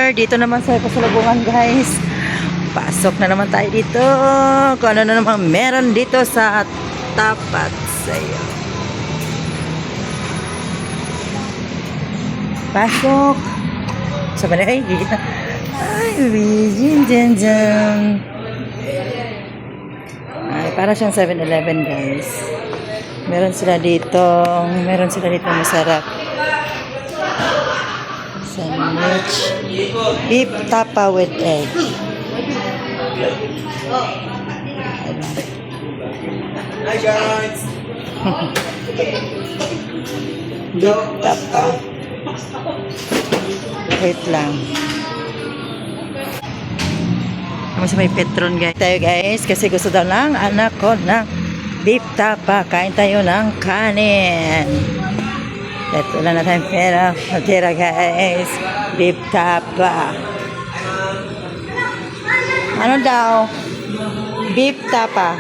cashier. Dito naman sa pasalubungan, guys. Pasok na naman tayo dito. Kung ano na naman meron dito sa tapat sa'yo. Pasok. Sa balay. Ay, dyan. Ay, para siyang 7-Eleven, guys. Meron sila dito masarap. Sandwich. Beef tapa with egg. Hi guys! Beef tapa. Wait lang. Kasi may Petron, guys. Tayo, guys, kasi gusto daw ng anak ko ng beef tapa. Kain tayo ng kanin. Ito lang na tayong pera. Matira, guys. Beef tapa. Ano daw? Beef tapa.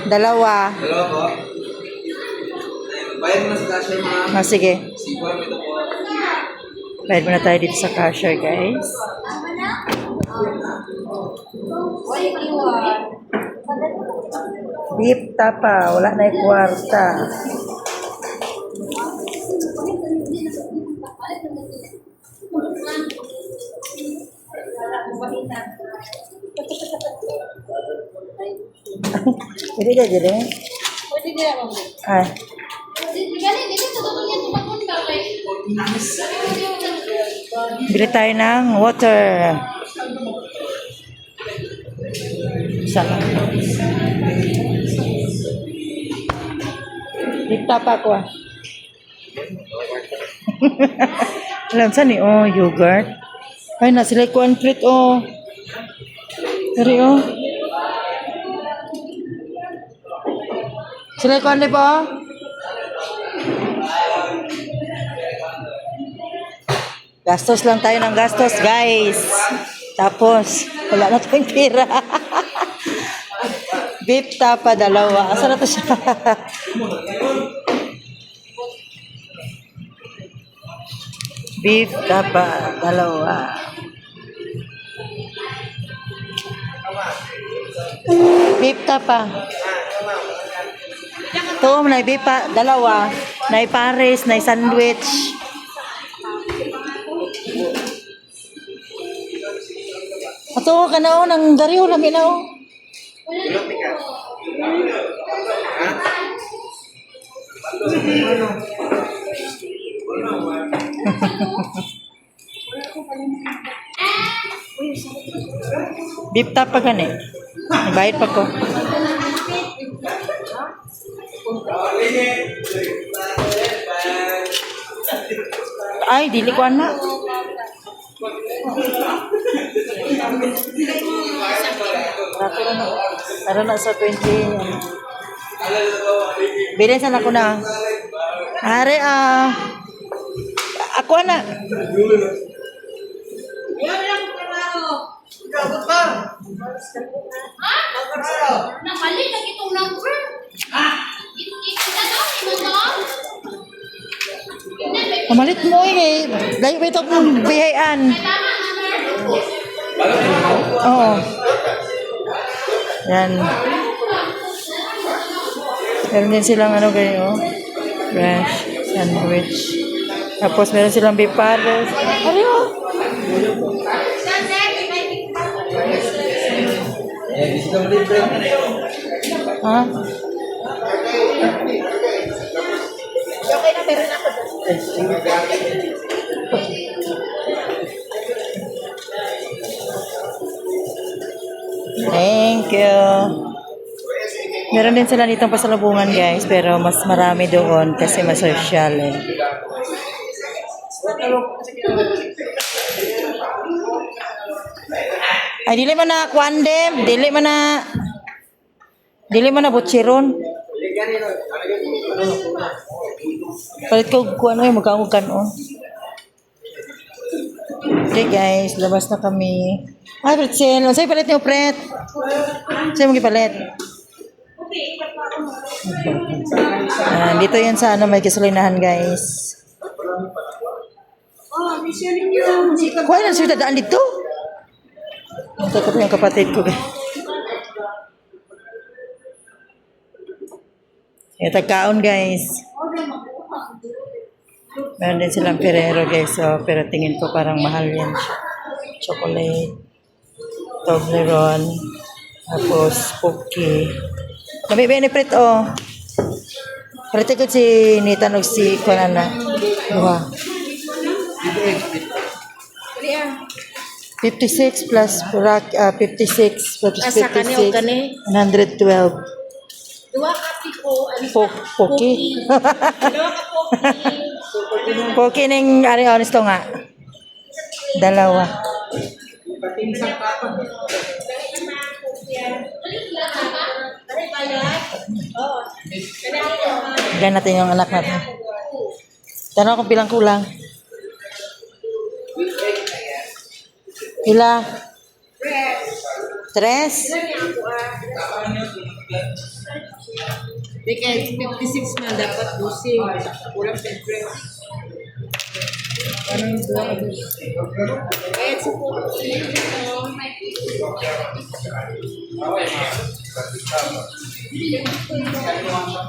Dalawa. Hello po. Bayad mo na sa cashier, ma'am. Oh, sige. Sipon, ito po. Bayad muna tayo dito sa cashier, guys. Beef tapa. Wala na yung kwarta. Pwede ka dyan eh? Pwede nila mo. Ay. Bili tayo ng water. Saka. Dito pa ako ah. Alam saan eh? Oh, yogurt. Ay, nasa like one plate oh. Dari oh. Sila ko ano po? Gastos lang tayo ng gastos, guys. Tapos, wala na tayong pera. Beef tapa, dalawa. Asa na to siya? Beef tapa, dalawa. Beef tapa. Ito, may beef pa, dalawa. May pares, may sandwich. Ito, kanao, ng dariyo, lami na o. Beef tapa gani. Bayad pa ko. Ay, dili ko na. Tara na sa 20. Bilhin sana ko na. Are ako na. Nakali na itong number. Pamalit mo eh. Dahil ba ito kung bihayan? Oo. Yan. Meron din silang ano ganyan, oh. Fresh sandwich. Tapos meron silang beef pares. Ano yun? Ha? Okay na, meron ako. Thank you. Meron din sila ditong pasalubungan, guys, pero mas marami doon kasi mas social eh. Ay, dili man na kwandem, dili man na butchiron. Palit ko kung ano yung magkakugkan oh. Okay guys, labas na kami. Ay, pretzel. Sa'yo palit niyo, pret. Sa'yo mo gipalit. Dito yan sa ano, may gasolinahan guys. Oh, mission ninyo. Kuha na siya dadaan dito. Ito ko yung kapatid ko. Ito kaon guys. Meron din silang Ferrero guys. So, pero tingin ko parang mahal yan siya. Chocolate. Toblerone. Tapos cookie. May benefit oh. Parati ko si Nita og si Konana. Diba? 56 plus 56 plus Asa kani o 56 kani? 112 Dua ka piko. Poki Dua ka poki. Poki ning ari honest nga dalawa Ganyan natin yung anak natin. Tanong kung pilang kulang. Pila? 3? Because 56 man dapat busing. Kulang siyempre. Anong dua ka busing? Kahit sa poki.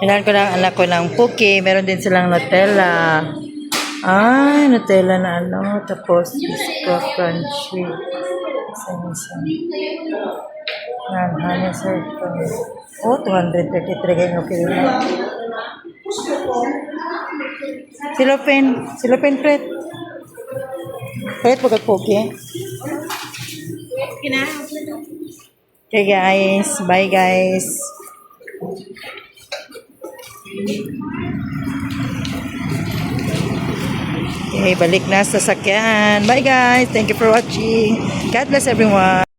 Kailangan ko ng anak ko ng Puki. Meron din silang Nutella. Ay, Nutella na ano. Tapos, Bisco Crunchy. Isa-isa. Yan, honey circle. Oh, 233 ganyan. Okay na. Silopin, Fred. Fred, pagkat Puki. Okay, guys. Bye, guys. Okay, balik na sa sakyan. Bye guys. Thank you for watching. God bless everyone.